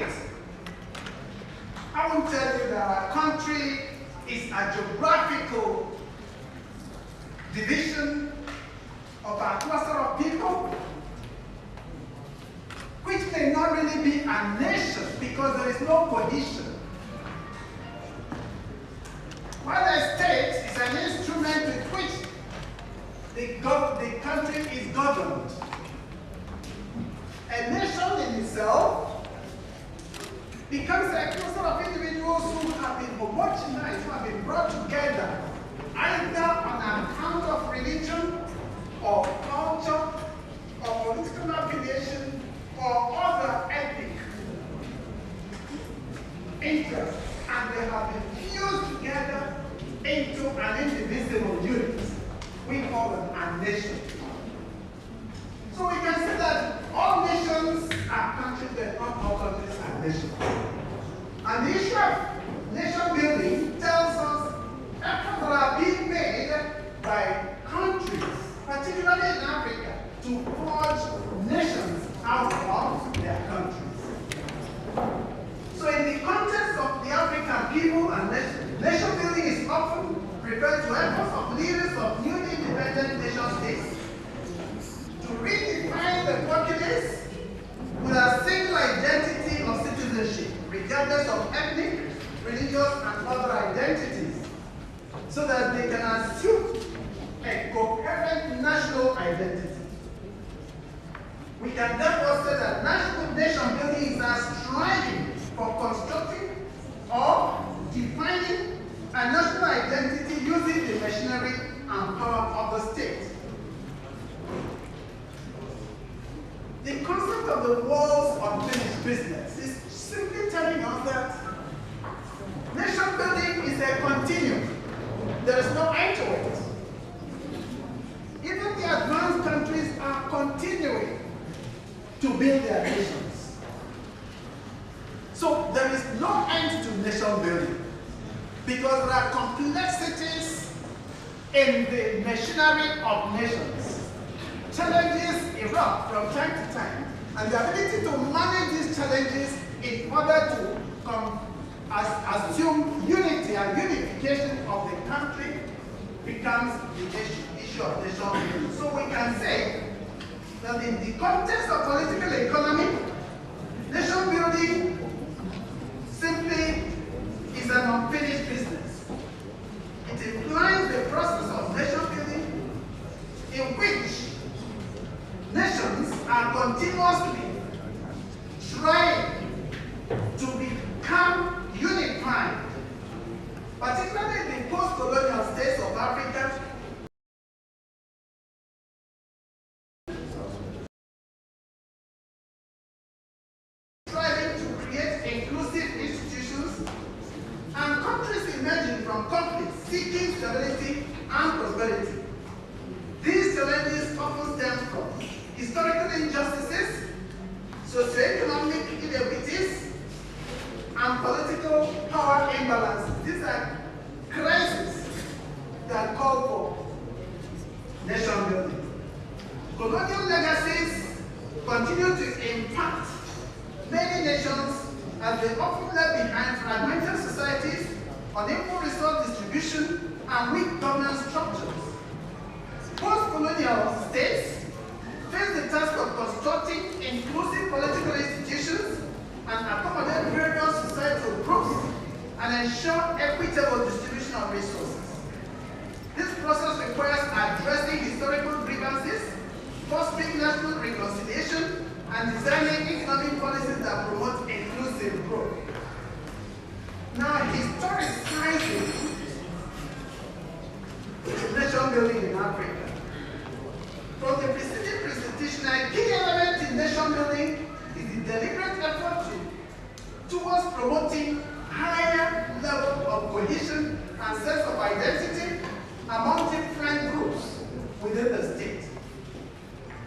state. I won't tell you that our country is a geographical division of a cluster of people, which may not really be a nation because there is no cohesion. While a state is an instrument with which the country is governed, a nation in itself becomes a cluster of individuals who have been homogenized, who have been brought together, either on account of religion, or culture, or political affiliation, or other ethnic interests, and they have been fused together into an indivisible unit. We call them a nation. So we can say that all nations are countries, but not all countries are nations. And the issue of nation building tells us efforts are being made by countries, particularly in Africa, to forge nations out of their countries. So in the context of the African people and nation building is often referred to efforts of leaders of newly independent nation states to redefine the populace with a single identity of citizenship, regardless of ethnic, religious, and other identities, so that they can assume a coherent national identity. We can therefore say that national nation building is a striving for constructing or defining a national identity using the machinery and power of the state. The concept of the walls of unfinished business is simply telling us that nation building is a continuum. There is no end to it. Even the advanced countries are continuing to build their nations. So there is no end to nation building because there are complexities in the machinery of nations. Challenges erupt from time to time, and the ability to manage these challenges in order to assume unity and unification of the country becomes the issue of nation building. So we can say that in the context of political economy, nation building simply is an unfinished business. It implies the process of nation building in which nations are continuously trying to become unified, particularly the post-colonial states of Africa, striving to create inclusive institutions, and countries emerging from conflict seeking stability and prosperity. These challenges often stem from historical injustices, socioeconomic inequities, and political power imbalances. These are crises that call for nation building. Colonial legacies continue to impact many nations as they often left behind fragmented societies, unequal resource distribution, and weak governance structures. Post-colonial states face the task of constructing inclusive political institutions and accommodate various societal groups and ensure equitable distribution of resources. This process requires addressing historical grievances, fostering national reconciliation, and designing economic policies that promote inclusive growth. Now, historicizing nation building in Africa. From the preceding presentation, a key element in nation building is the deliberate effort towards promoting higher level of cohesion and sense of identity among different groups within the state.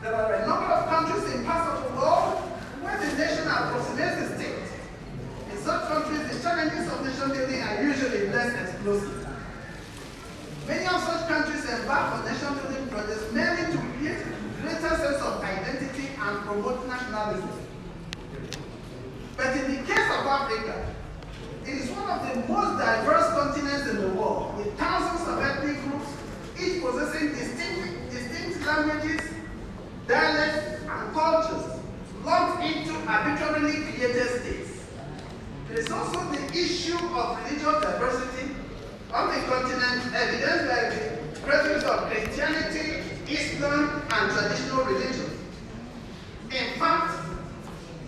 There are a number of countries in parts of the world where the nation approximates the state. In such countries, the challenges of nation building are usually less explosive. Many of such countries embark on nation building projects merely to create a greater sense of identity and promote nationalism. But in the Africa. It is one of the most diverse continents in the world, with thousands of ethnic groups, each possessing distinct languages, dialects, and cultures, lumped into arbitrarily created states. There is also the issue of religious diversity on the continent, evidenced by the presence of Christianity, Islam, and traditional religions. In fact,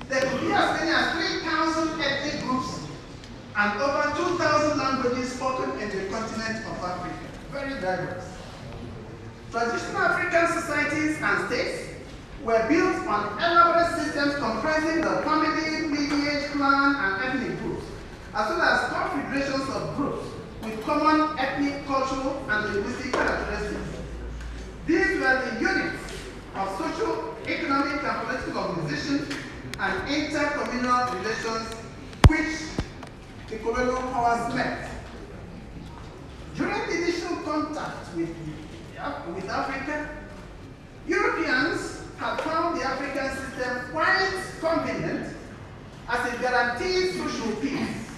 there could be as many as 3,000 ethnic groups and over 2,000 languages spoken in the continent of Africa. Very diverse. Traditional African societies and states were built on elaborate systems comprising the family, lineage, clan, and ethnic groups, as well as confederations of groups with common ethnic, cultural, and linguistic characteristics. These were the units of social, economic, and political organization and intercommunal relations which the colonial powers met. During the initial contact with Africa, Europeans had found the African system quite convenient as it guaranteed social peace.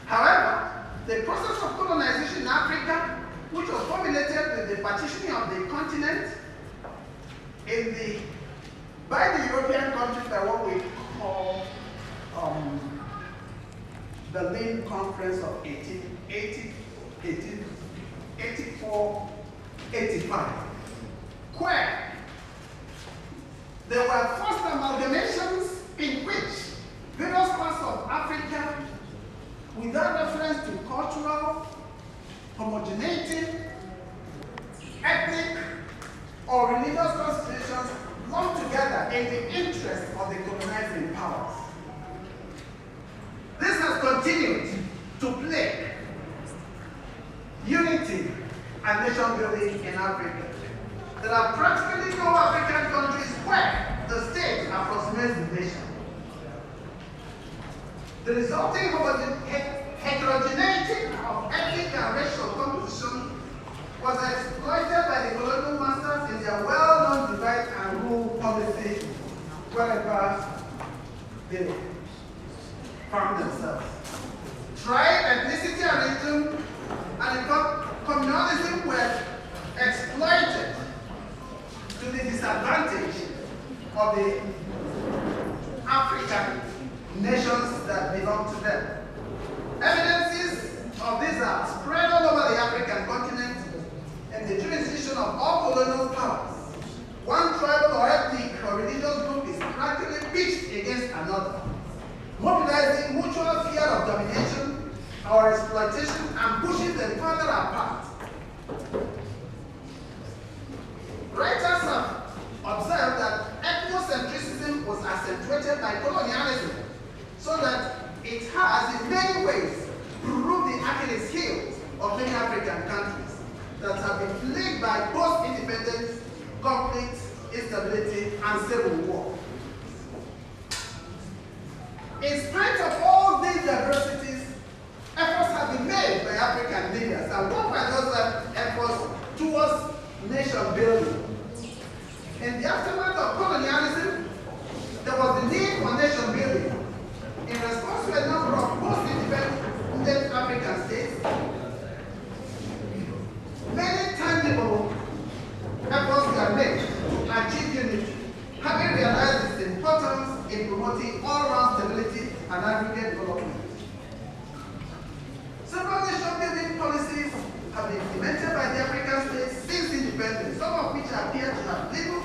However, the process of colonization in Africa, which was formulated with the partitioning of the continent by the European countries by what we call the Berlin Conference of 1884-85, where there were forced amalgamations in which various parts of Africa, without reference to cultural homogeneity, ethnic, or religious considerations, lumped together in the interest of the colonizing powers. This has continued to plague unity and nation building in Africa. There are practically no African countries where the state approximates the nation. The resulting heterogeneity of ethnic and racial composition was exploited by the colonial masters in their well-known divide and rule policy wherever they found themselves. Tribe, ethnicity, and religion, and communalism were exploited to the disadvantage of the African nations that belong to them. Evidences of these are spread all over the African continent and the jurisdiction of all colonial powers. One tribal or ethnic or religious group is practically pitched against another, mobilizing mutual fear of domination or exploitation and pushing them further apart. Writers have observed that ethnocentrism was accentuated by colonialism, so that it has in many ways proved the Achilles heel of many African countries that have been plagued by post-independence, conflict, instability, and civil war. In spite of all these diversities, efforts have been made by African leaders, and what were those efforts towards nation building? In the aftermath of colonialism, there was the need for nation building. In response to a number of post-independent African states, many tangible efforts were made to achieve unity, having realized its importance in promoting all-round stability and aggregate development. Several nation-building policies have been implemented by the African states since independence, some of which appear to have little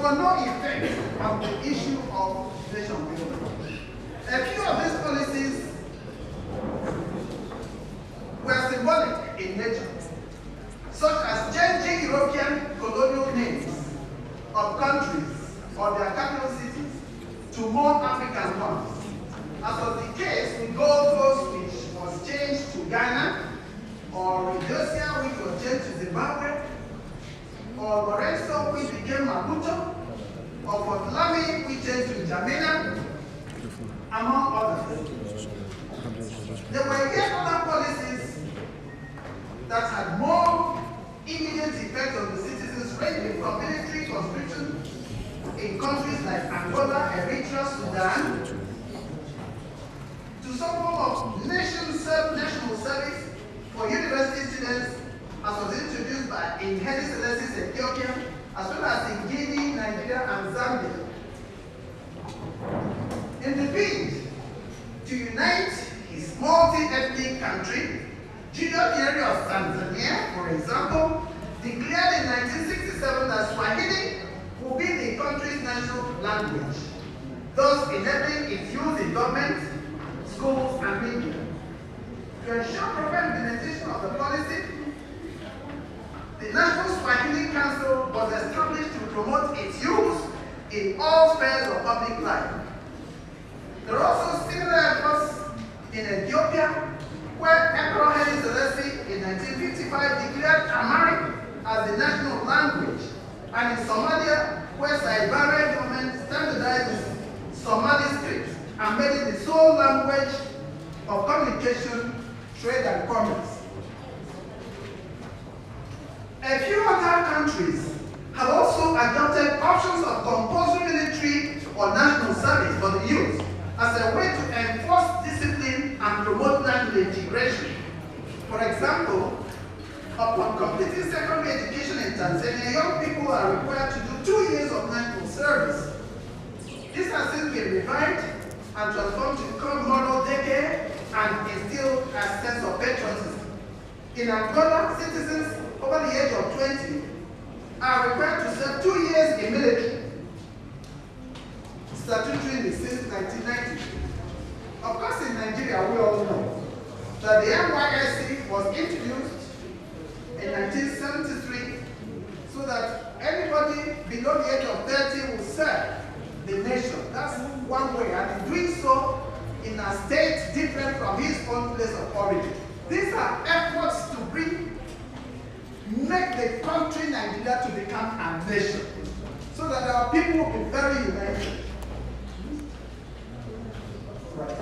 or no effect on the issue of nation building. A few of these policies were symbolic in nature, such as changing European colonial names of countries or their capital cities to more African ones, as was the case with Gold Coast, which was changed to Ghana, or Rhodesia, which was changed to Zimbabwe, or Lorenzo, which became Maputo, or Fort Lamy, which changed to N'Djamena, among others. There were yet other policies that had more immediate effect on the citizens, ranging from military conscription in countries like Angola, Eritrea, Sudan, country, Julius Nyerere of Tanzania, for example, declared in 1967 that Swahili will be the country's national language, thus enabling its use in government, schools, and media. To ensure proper implementation of the policy, the National Swahili Council was established to promote its use in all spheres of public life. There are also similar efforts in Ethiopia, where Emperor Haile Selassie in 1955 declared Amharic as the national language, and in Somalia, where Saibarian government standardized the Somali script and made it the sole language of communication, trade, and commerce. A few other countries have also adopted options of compulsory military or national service for the youth as a way to enforce discipline and promote national integration. For example, upon completing secondary education in Tanzania, young people are required to do 2 years of national service. This has since been revived and transformed to become moral decade and instill a sense of patriotism. In Angola, citizens over the age of 20 are required to serve 2 years in military, statutory since 1990. Of course, in Nigeria, we all know that the NYSC was introduced in 1973 so that anybody below the age of 30 will serve the nation. That's one way, and in doing so in a state different from his own place of origin. These are efforts to make the country Nigeria to become a nation, so that our people will be very united. Right.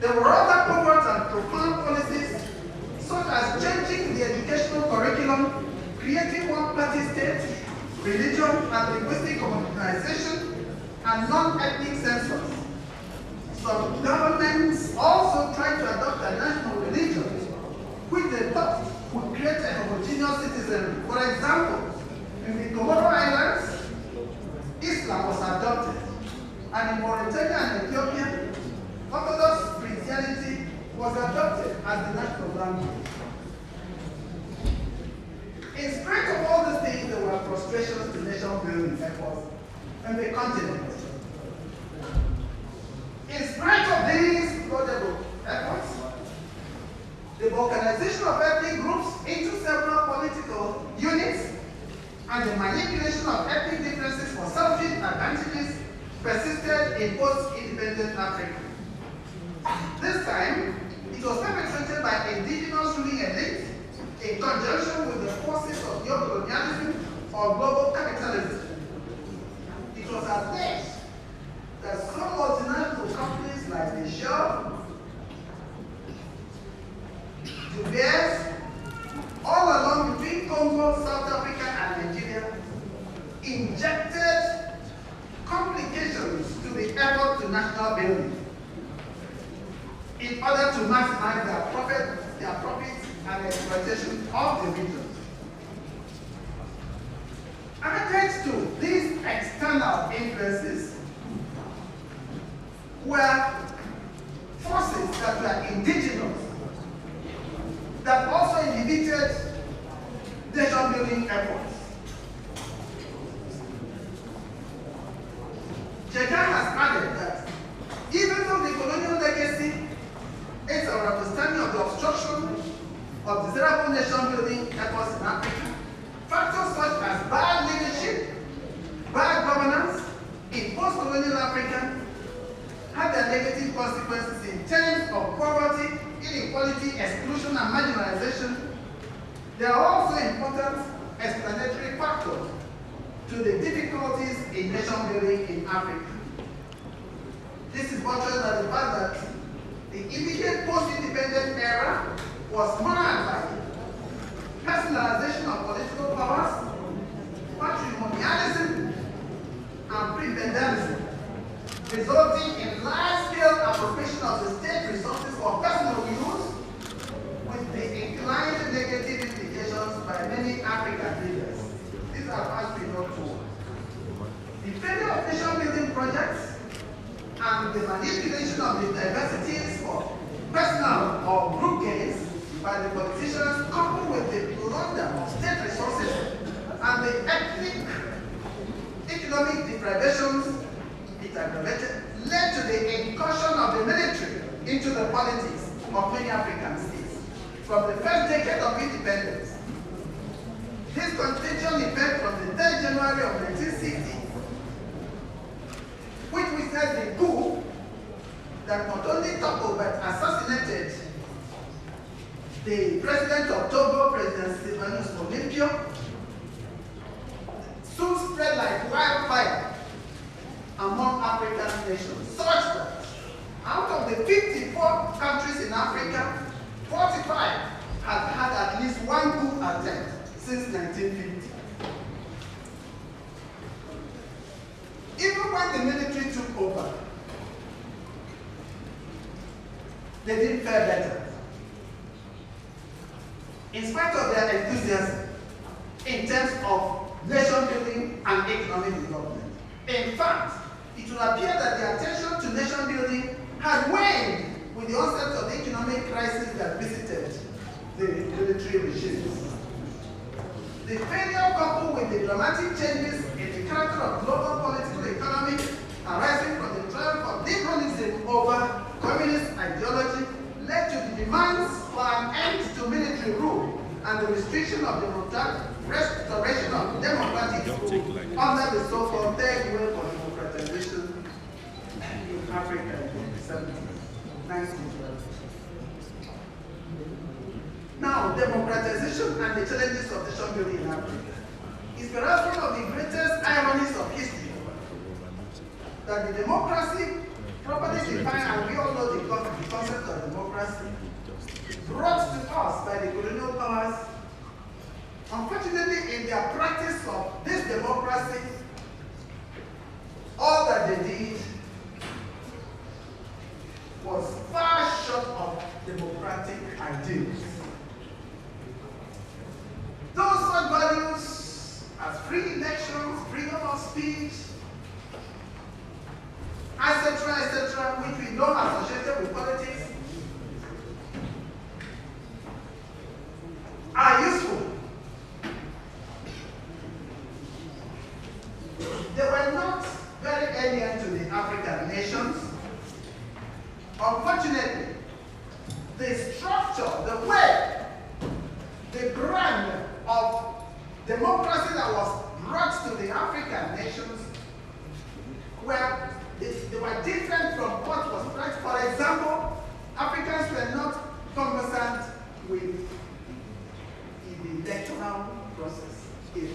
There were other covert and profound policies, such as changing the educational curriculum, creating one-party state, religion and linguistic homogenization, and non-ethnic census. Some governments also tried to adopt a national religion, which they thought would create a homogeneous citizenry. For example, in the Comodo Islands, Islam was adopted, and in Mauritania and Ethiopia, Orthodox Christianity was adopted as the national language. In spite of all these things, there were frustrations to nation-building efforts on the continent. In spite of these laudable efforts, the balkanization of ethnic groups into several political units and the manipulation of ethnic differences for selfish advantages persisted in post-independent Africa. This time, it was perpetrated by indigenous ruling elites in conjunction with the forces of neocolonialism or global capitalism. It was alleged that some multinational companies like the Shell, De Beers, all along between Congo, South Africa, and Nigeria, injected complications to the effort to national building in order to maximize their profits and exploitation of the region. Added to these external influences were forces that were indigenous that also inhibited nation-building efforts. Jega has added that even though the colonial legacy is our understanding of the obstruction of desirable nation-building efforts in Africa, factors such as bad leadership, bad governance in post-colonial Africa had their negative consequences in terms of poverty, inequality, exclusion, and marginalization. There are also important explanatory factors to the difficulties in nation-building in Africa. This is buttressed by the fact that the immediate post-independent era was marred by personalization of political powers, patrimonialism, and prebendalism, resulting in large-scale appropriation of the state resources for personal use, with the inclined negative implications by many African leaders. These are past period too. The failure of nation-building projects and the manipulation of the diversities for personal or group gains by the politicians, coupled with the plunder of state resources and the ethnic economic deprivations it aggravated, led to the incursion of the military into the politics of many African states from the first decade of independence. This contagion effect from the 3rd January of 1960, which witnessed the coup that not only toppled but assassinated the president of Togo, President Sylvanus Olympio, soon spread like wildfire among African nations, such that out of the 54 countries in Africa, 45 have had at least one coup attempt since 1950. Even when the military took over, they didn't fare better. In spite of their enthusiasm in terms of nation building and economic development. In fact, it would appear that the attention to nation building had waned with the onset of the economic crisis that visited the military regimes. The failure, coupled with the dramatic changes in the character of global political economy arising from the triumph of liberalism over communist ideology, led to the demands for an end to military rule and the restriction of restoration of democratic rule under the so-called third wave of democratization in Africa in the 1970s. Now, democratization and the challenges of nation building in Africa is perhaps one of the greatest ironies of history. That the democracy, properly defined, and we all know the concept of democracy, brought to us by the colonial powers, unfortunately, in their practice of this democracy, all that they did was far short of democratic ideals. Those such values as free elections, freedom of speech, etc., which we know associated with politics, are useful. They were not very alien to the African nations. Unfortunately, the structure, the way, the brand of democracy that was brought to the African nations they were different from what was practiced. For example, Africans were not conversant with the electoral process, in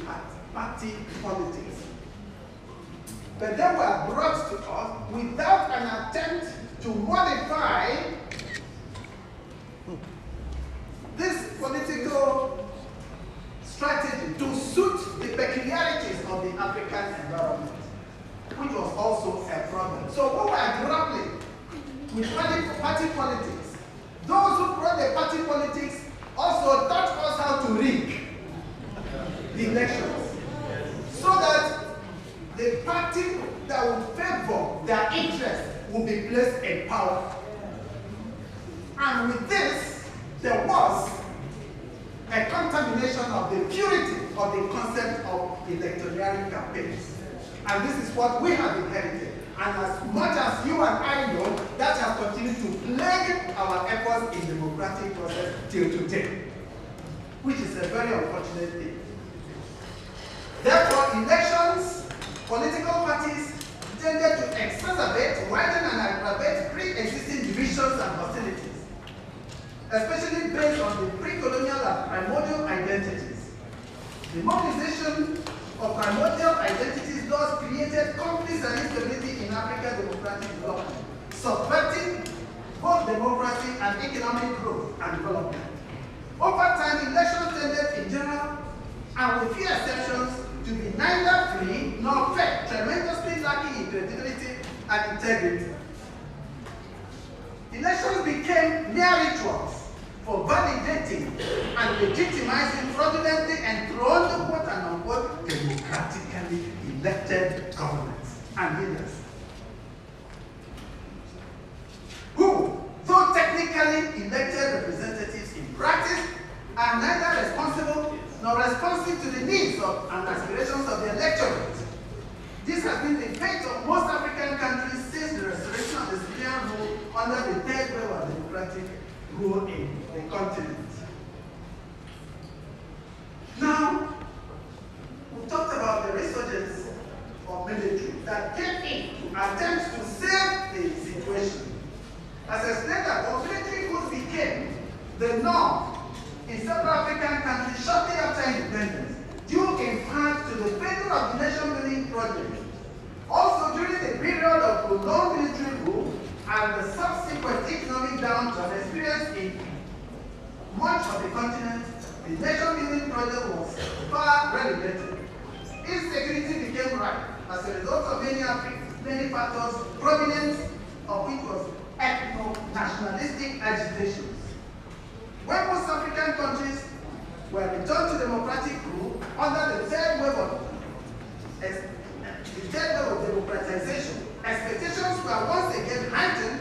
party politics. But they were brought to us without an attempt to modify this political strategy to suit the peculiarities of the African environment, which was also a problem. So we were grappling with party politics. Those who brought the party politics also taught us how to rig the elections, so that the party that would favor their interest would be placed in power. And with this, there was a contamination of the purity of the concept of electoral campaigns. And this is what we have inherited. And as much as you and I know, that has continued to plague our efforts in the democratic process till today, which is a very unfortunate thing. Therefore, elections, political parties tended to exacerbate, widen, and aggravate pre-existing divisions and hostilities, especially based on the pre-colonial and primordial identities. The mobilization of primordial identities thus created conflicts and instability in African democratic development, subverting both democracy and economic growth and development. Over time, elections tended in general, and with few exceptions, to be neither free nor fair, tremendously lacking in credibility and integrity. Elections became mere rituals for validating and legitimizing fraudulently enthroned, quote and unquote, democratically elected governments and leaders, who, though technically democratic rule in the continent. Now, we talked about the resurgence of military that came in to attempt to save the situation. As explained that military coups became the norm in several African countries shortly after independence, due in part to the failure of the nation-building project. Also, during the period of prolonged military rule and the subsequent economic downturn experienced in much of the continent, the nation-building project was far relegated. Insecurity became rife as a result of many factors, prominent of which was ethno-nationalistic agitations. When most African countries were returned to democratic rule under the third wave of democratization, expectations were once again heightened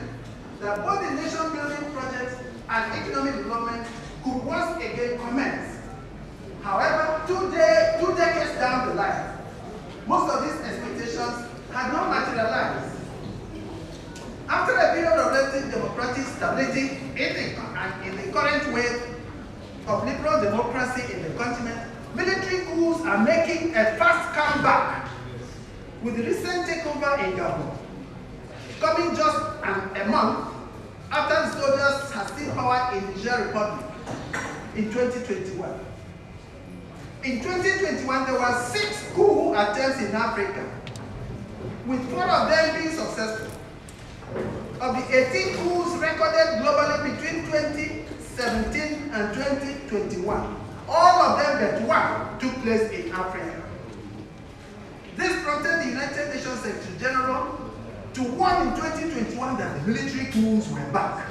that both the nation-building project and economic development could once again commence. However, two decades down the line, most of these expectations had not materialized. After a period of relative democratic stability in the current wave of liberal democracy in the continent, military coups are making a fast comeback with the recent takeover in Gabon, coming just a month after the soldiers had seized power in the Niger Republic in 2021. In 2021, there were 6 coup attempts in Africa, with 4 of them being successful. Of the 18 coups recorded globally between 2017 and 2021, all of them but one took place in Africa. This prompted the United Nations Secretary General to warn in 2021 that the military coups were back.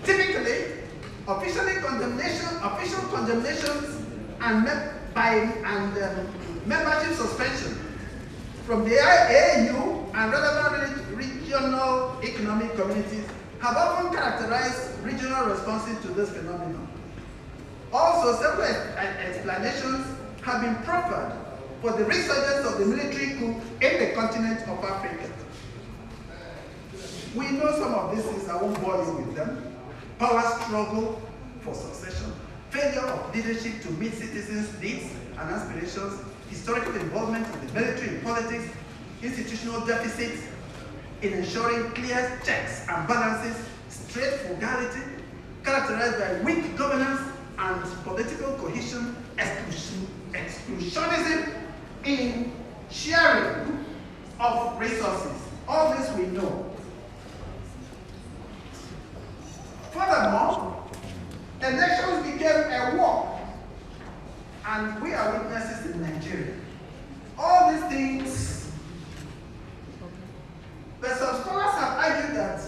Typically, official condemnations and membership suspension from the AU and relevant regional economic communities have often characterized regional responses to this phenomenon. Also, several explanations have been proffered for the resurgence of the military coup in the continent of Africa. We know some of these things, I won't bore you with them. Power struggle for succession, failure of leadership to meet citizens' needs and aspirations, historical involvement of the military in politics, institutional deficits in ensuring clear checks and balances, straight frugality, characterized by weak governance and political cohesion, exclusionism in sharing of resources. All this we know. Furthermore, elections became a war, and we are witnesses in Nigeria. All these things, but some scholars have argued that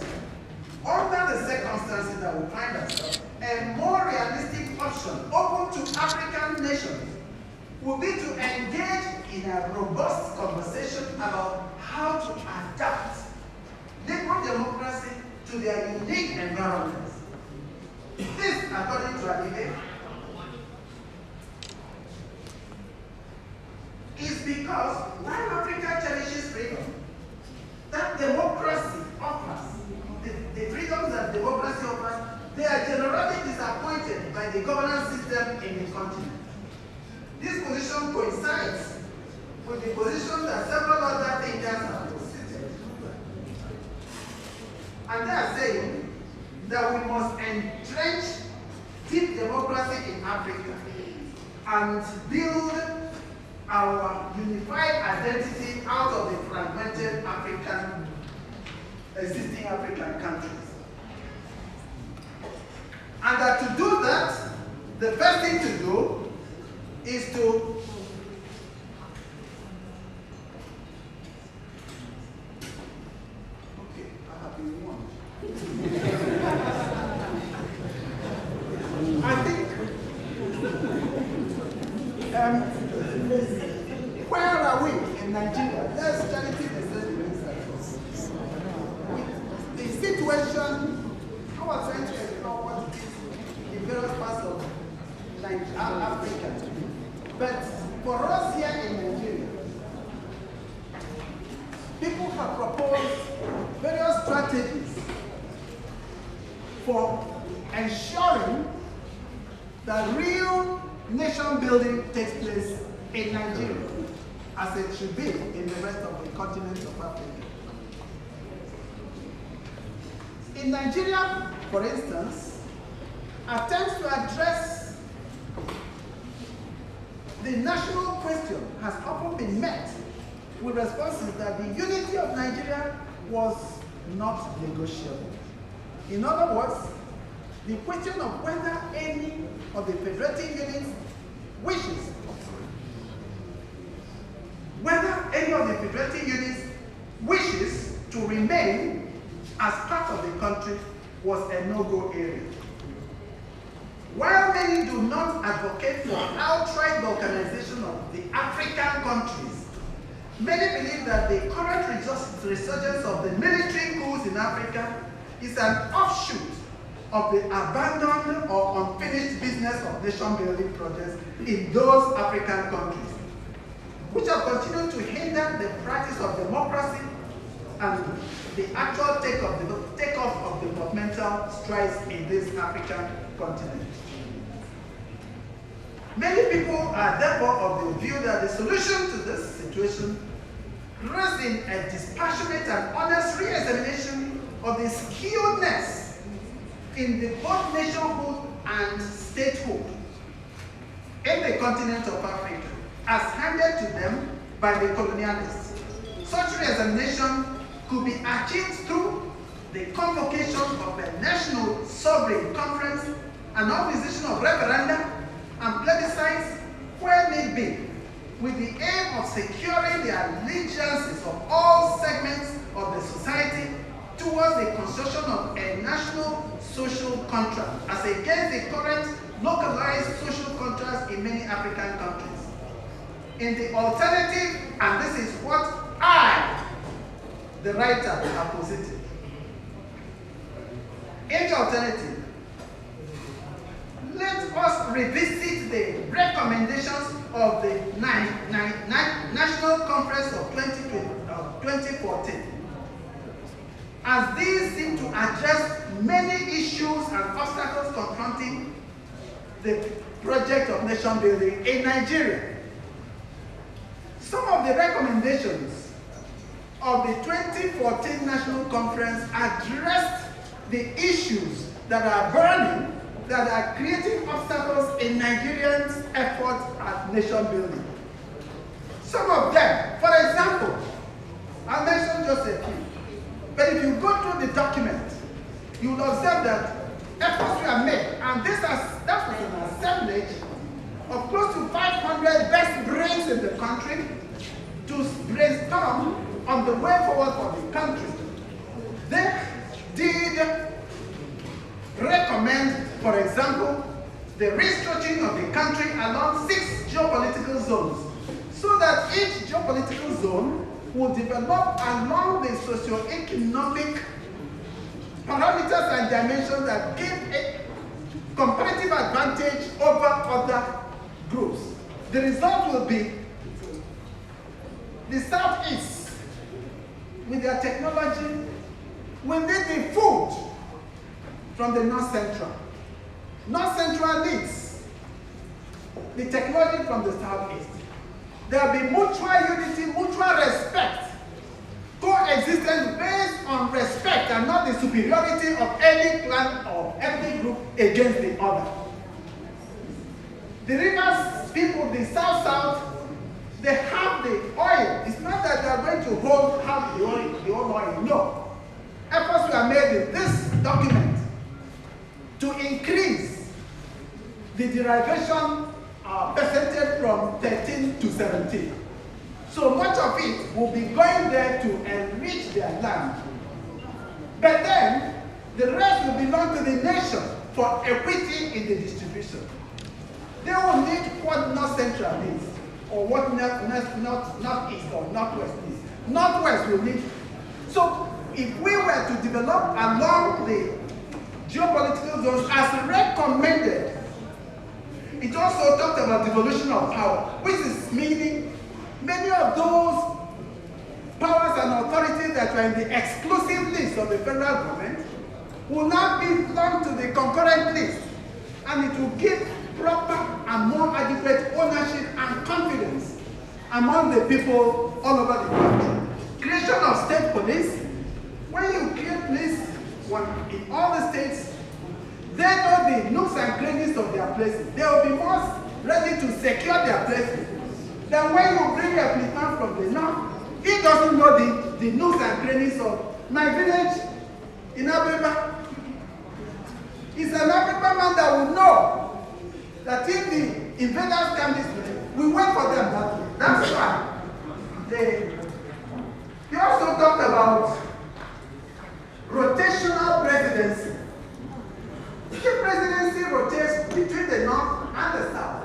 under the circumstances that we find ourselves, a more realistic option open to African nations would be to engage in a robust conversation about how to adapt liberal democracy to their unique environments. This, according to Alive, is because while Africa cherishes freedom, that democracy offers, the freedoms that democracy offers, they are generally disappointed by the governance system in the continent. This position coincides with the position that several other thinkers have posited. And they are saying that we must entrench deep democracy in Africa and build our unified identity out of the fragmented existing African countries. And that to do that, the first thing to do is to I think, where are we in Nigeria? Let's charity the with the situation, how are trying to explore what it is in various parts of Africa. But for us here in Nigeria, people have proposed various strategies for ensuring that real nation building takes place in Nigeria, as it should be in the rest of the continent of Africa. In Nigeria, for instance, attempts to address the national question has often been met with responses that the unity of Nigeria was not negotiable. In other words, the question of whether any of the federating units wishes, to remain as part of the country was a no-go area. While many do not advocate for outright balkanization of the African countries, many believe that the current resurgence of the military coups in Africa is an offshoot of the abandoned or unfinished business of nation-building projects in those African countries, which have continued to hinder the practice of democracy and the actual takeoff of developmental strides in this African continent. Many people are therefore of the view that the solution to this situation rests in a dispassionate and honest re-examination of the skewedness in the both nationhood and statehood in the continent of Africa, as handed to them by the colonialists. Such re-examination could be achieved through the convocation of a national sovereign conference, an organization of referenda and plebiscites where need be, with the aim of securing the allegiances of all segments of the society towards the construction of a national social contract, as against the current localized social contracts in many African countries. In the alternative, and this is what I, the writer, have posited. In the alternative, let us revisit the recommendations of the National Conference of 2014, as these seem to address many issues and obstacles confronting the project of nation building in Nigeria. Some of the recommendations of the 2014 National Conference addressed the issues that are burning, that are creating obstacles in Nigerians' efforts at nation building. Some of them, for example, I'll mention just a few, but if you go through the document, you will observe that efforts were made, and that was an assemblage of close to 500 best brains in the country to brainstorm on the way forward for the country. They did recommend, for example, the restructuring of the country along 6 geopolitical zones, so that each geopolitical zone will develop along the socio-economic parameters and dimensions that give a competitive advantage over other groups. The result will be the Southeast, with their technology, will need the food from the North Central. North Central needs the technology from the Southeast. There will be mutual unity, mutual respect, coexistence based on respect and not the superiority of any clan or ethnic group against the other. The rivers people, the South, they have the oil. It's not that they are going to have the oil, no. Efforts were made in this document to increase the derivation percentage from 13 to 17. So much of it will be going there to enrich their land. But then, the rest will belong to the nation for equity in the distribution. They will need what North Central needs, or what Northeast or Northwest needs. Northwest will need. So, if we were to develop along the geopolitical zones as recommended, it also talked about devolution of power, which is meaning many of those powers and authorities that were in the exclusive list of the federal government will now belong to the concurrent list, and it will give proper and more adequate ownership and confidence among the people all over the country. Creation of state police. When you create police in all the states, they know the nooks and crannies of their places. They will be more ready to secure their places than when you bring a policeman from the north. He doesn't know the nooks and crannies of my village in Abuja. It's an African man that will know that if the invaders come this way, we wait for them that way. That's why they also talked about rotational presidency. The presidency rotates between the north and the south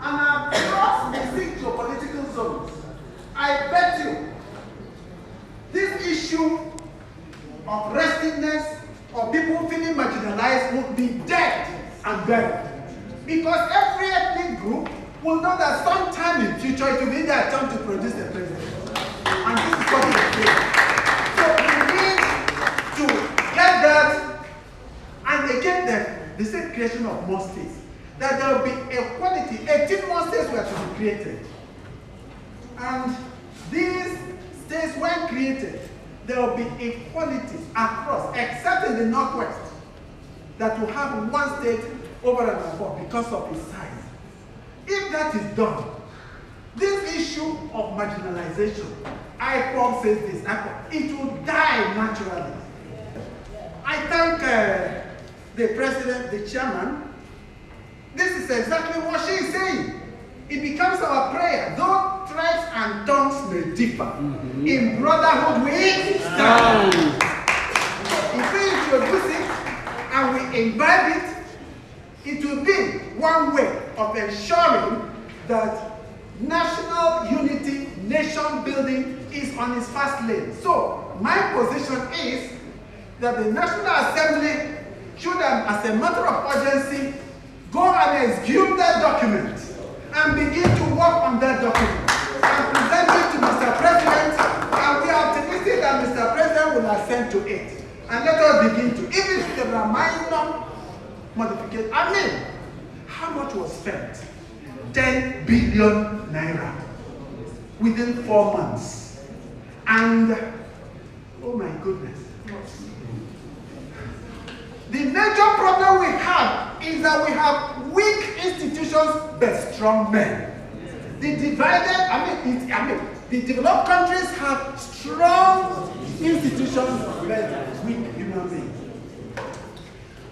and across the 6 geopolitical zones. I bet you this issue of restlessness or people feeling marginalized will be dead and buried. Because every ethnic group will know that sometime in future it will be their turn to produce a president. And this is what we do. So we need to get that, and again the same creation of more states. That there will be equality. 18 more states were to be created. And these states, when created, there will be equality across, except in the Northwest, that will have one state over and above because of its size. If that is done, this issue of marginalization, IPOB says this, it will die naturally. I thank the president, the chairman. This is exactly what she is saying. It becomes our prayer. Though tribes and tongues may differ, in brotherhood we stand. If we introduce it and we imbibe it, it will be one way of ensuring that national unity, nation building is on its fast lane. So my position is that the National Assembly should, as a matter of urgency, go and execute that document and begin to work on that document and present it to Mr. President, and we are optimistic that Mr. President will assent to it. And let us begin to, even if there are minor modifications. I mean, how much was spent? 10 billion naira within 4 months. And, oh my goodness. The major problem we have is that we have weak institutions but strong men. The developed countries have strong institutions but weak human beings.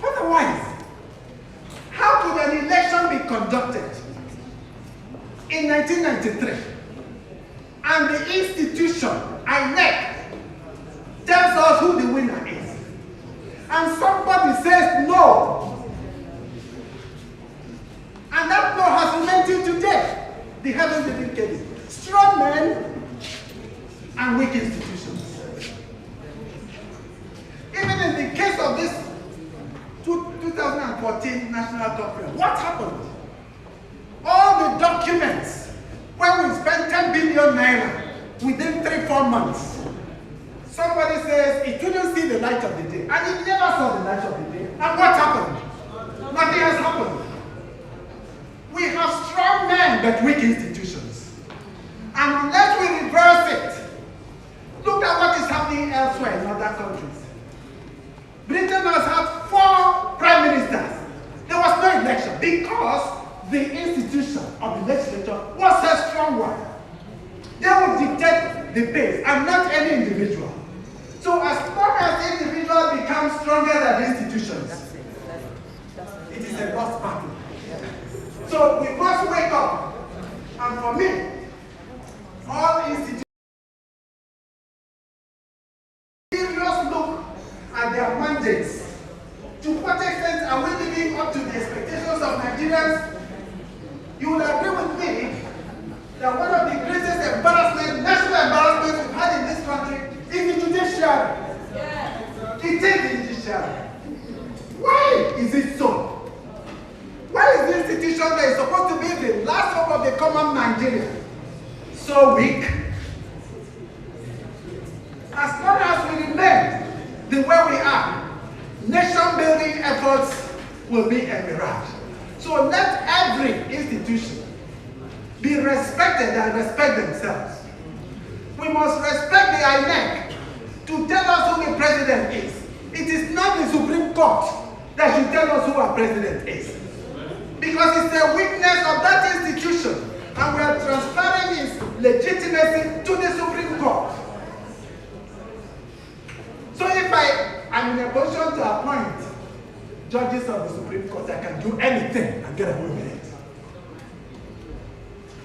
Otherwise, how could an election be conducted in 1993 and the institution, INEC, tells us who the winner is, and somebody says no, and that no has remained till today? They haven't dedicated strong men and weak institutions. Even in the case of this 2014 National Conference, what happened? All the documents, when we spent 10 billion naira within 3-4 months, somebody says it couldn't see the light of the day, and it never saw the light of the day. And what happened? Nothing has happened. We have strong men but weak institutions. And unless we reverse it, look at what is happening elsewhere in other countries. Britain has had 4 prime ministers. There was no election because the institution of the legislature was a strong one. They would dictate the pace and not any individual. So as long as the individual becomes stronger than the institutions, it is a lost battle. So we must wake up. And for me, all institutions serious look at their mandates. To what extent are we living up to the expectations of Nigerians? You will agree with me that one of the greatest national embarrassments we've had in this country is the judiciary. Yeah. It is the judiciary. Why is it so? Why is the institution that is supposed to be the last hope of the common Nigerian so weak? As long as we remain the way we are, nation-building efforts will be a mirage. So let every institution be respected and respect themselves. We must respect the INEC to tell us who the president is. It is not the Supreme Court that should tell us who our president is. Because it's a weakness of that institution, and we are transferring its legitimacy to the Supreme Court. So if I am in a position to appoint judges of the Supreme Court, I can do anything and get away with it.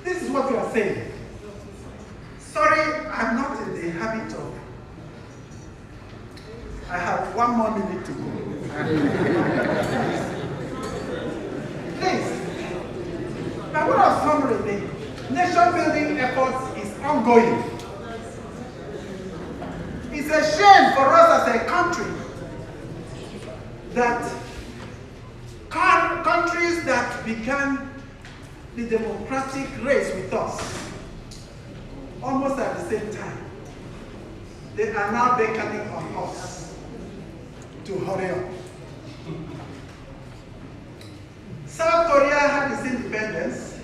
This is what we are saying. Sorry, I'm not in the habit of. I have 1 more minute to go. Please, by word of summary, the nation-building efforts is ongoing. It's a shame for us as a country that countries that began the democratic race with us almost at the same time, they are now beckoning on us to hurry up. South Korea had its independence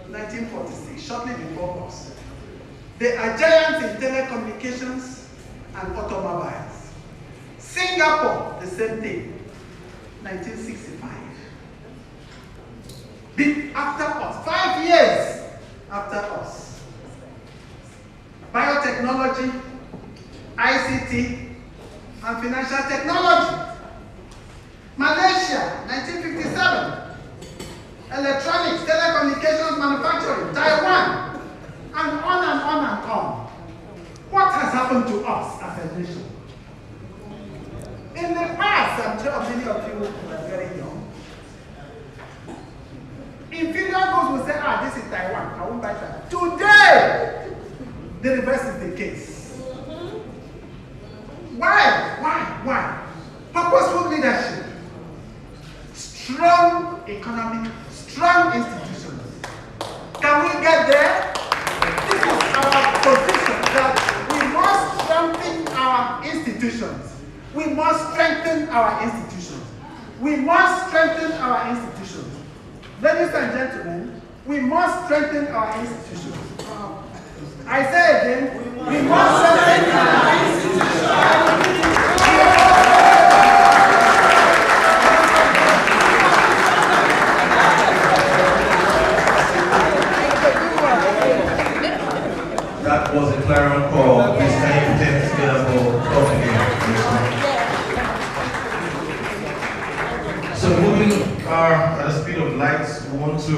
in 1946, shortly before us. They are giants in telecommunications and automobiles. Singapore, the same thing, 1965. After us, 5 years after us. Biotechnology, ICT, and financial technology. Malaysia, 1957. Electronics, telecommunications, manufacturing, Taiwan, and on and on and on. What has happened to us as a nation? In the past, I'm sure many of you are very young. Inferior goods will say, this is Taiwan, I won't buy that. Today, the reverse is the case. Why? Purposeful leadership, strong economy, strong institutions. Can we get there? This is our position, that we must strengthen our institutions. We must strengthen our institutions. We must strengthen our institutions. Ladies and gentlemen, we must strengthen our institutions. I say again, we must strengthen our institutions. That was a clarion call. Please can you put them together for again. So moving at the speed of light, we want to